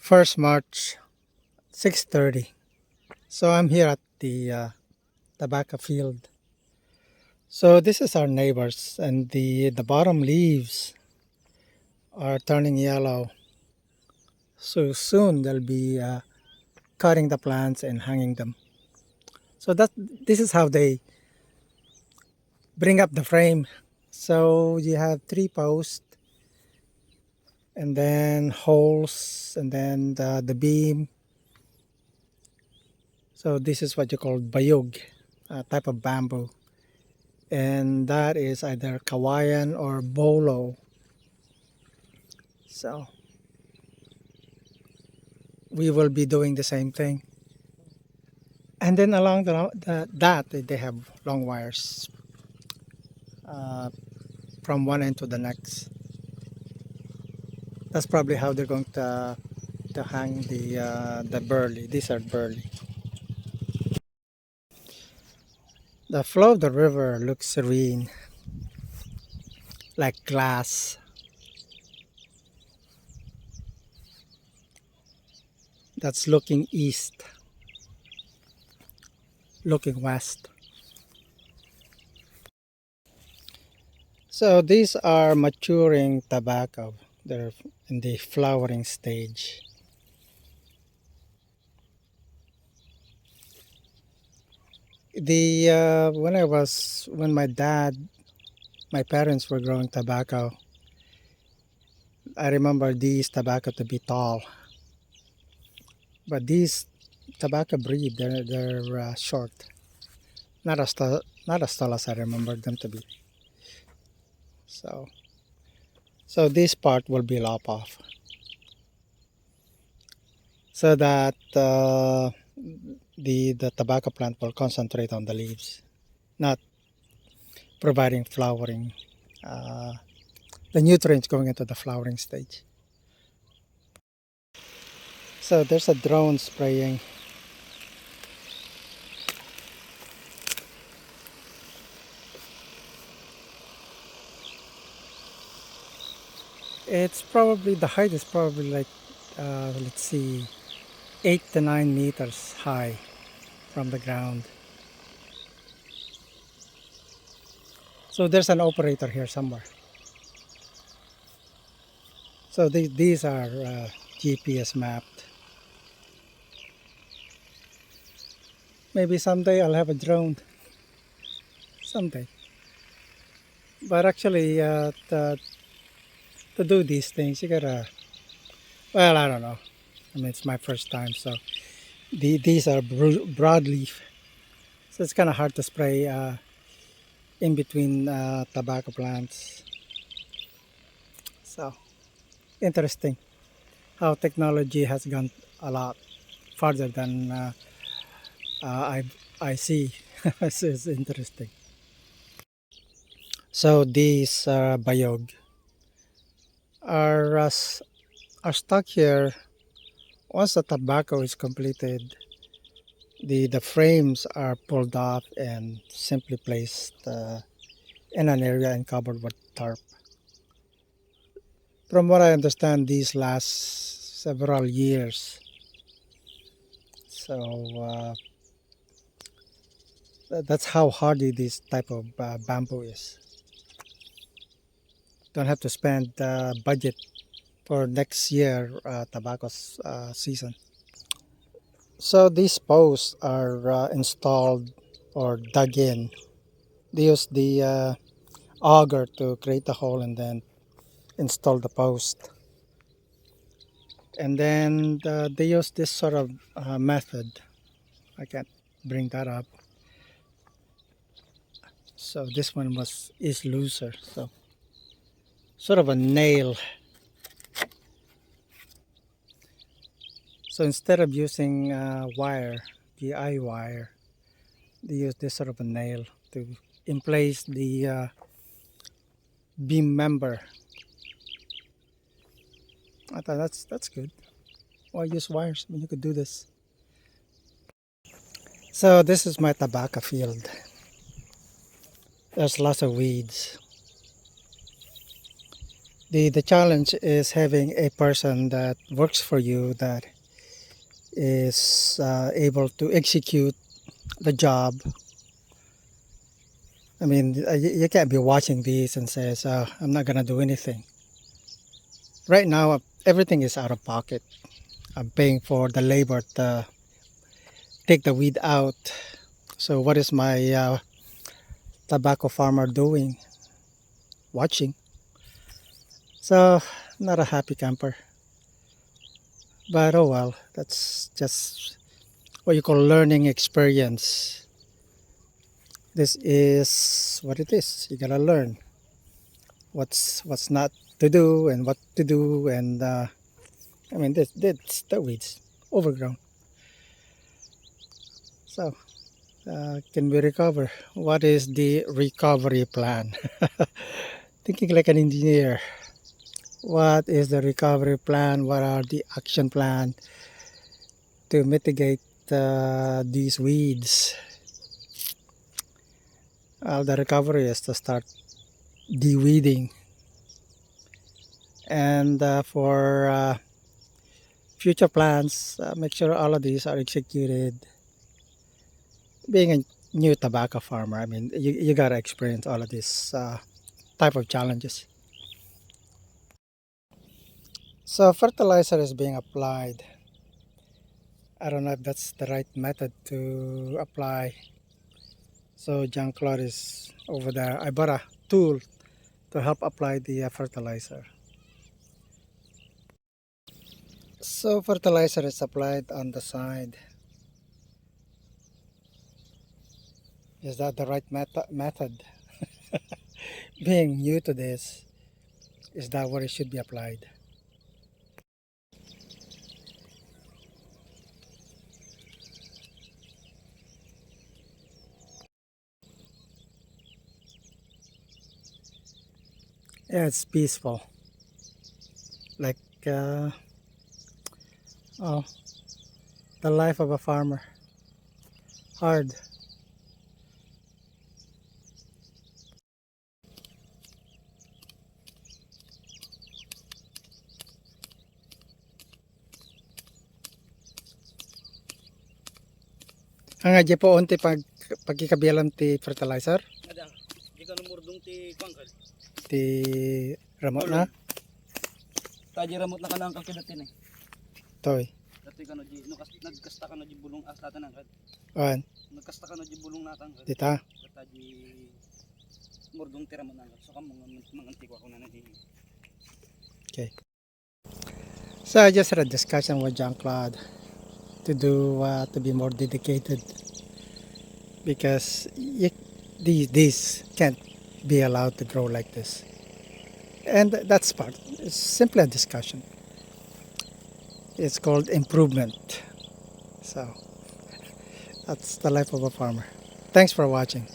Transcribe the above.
1st March, 6:30. So I'm here at the tobacco field. So this is our neighbors, and the bottom leaves are turning yellow. So soon they'll be cutting the plants and hanging them. So this is how they bring up the frame. So you have 3 posts, and then holes, and then the beam. So this is what you call bayog, a type of bamboo. And that is either Kawayan or Bolo. So we will be doing the same thing. And then along that they have long wires uh, from one end to the next. That's probably how they're going to hang the burley. These are burley. The flow of the river looks serene, like glass. That's looking east, looking west. So these are maturing tobacco. They're in the flowering stage. The when my parents were growing tobacco, I remember these tobacco to be tall, but these tobacco breed they're short, not as tall as I remember them to be. So this part will be lop off, so that the tobacco plant will concentrate on the leaves, not providing flowering, uh, the nutrients going into the flowering stage. So there's a drone spraying. It's probably the height is probably like let's see, 8 to 9 meters high from the ground. So there's an operator here somewhere. So these are GPS mapped. Maybe someday I'll have a drone. Someday. But actually, to do these things, you gotta. Well, I don't know. I mean, it's my first time, so these are broadleaf, so it's kind of hard to spray in between tobacco plants. So interesting how technology has gone a lot farther than uh, I see. It's interesting. So these bayog are are stuck here. Once the tobacco is completed, the frames are pulled off and simply placed in an area and covered with tarp. From what I understand, these last several years. So that's how hardy this type of bamboo is. Don't have to spend budget for next year tobacco season. So these posts are installed or dug in. They use the auger to create the hole and then install the post. And then they use this sort of method. I can't bring that up. So this one is looser. So sort of a nail. So instead of using wire, GI wire, they use this sort of a nail to in place the beam member. I thought that's good. Why use wires when you could do this? So this is my tobacco field. There's lots of weeds. The challenge is having a person that works for you that is able to execute the job. I mean, you can't be watching these and says, I'm not gonna do anything. Right now, everything is out of pocket. I'm paying for the labor to take the weed out. So what is my tobacco farmer doing? Watching. So not a happy camper. But oh well, that's just what you call learning experience. This is what it is. You gotta learn what's not to do and what to do, and I mean that's the weeds overgrown. So can we recover? What is the recovery plan? Thinking like an engineer. What is the recovery plan? What are the action plan to mitigate these weeds? The recovery is to start de-weeding, and for future plans, make sure all of these are executed. Being a new tobacco farmer, I mean, you gotta experience all of these type of challenges. So fertilizer is being applied. I don't know if that's the right method to apply. So Jean Claude is over there. I bought a tool to help apply the fertilizer. So fertilizer is applied on the side. Is that the right method? Being new to this, is that where it should be applied? Yeah, it's peaceful. Like, oh, the life of a farmer. Hard. Ang adya po unti pagkikabialam ti fertilizer, Ada, di ka numurdong ti kwangkal. ti remote na. Taji ramot na kanang kakidatin eh. Toy. Dati ka no di nagkasta ka no di bulong aslatan angkat. On. Nagkasta ka no di bulong nakang. Dita. Taji murdong ti ramot angkat. So kam manganti ko ako na di. Okay. So I just had a discussion with Jean Claude to do to be more dedicated, because these can't be allowed to grow like this, and that's part. It's simply a discussion. It's called improvement. So that's the life of a farmer. Thanks for watching.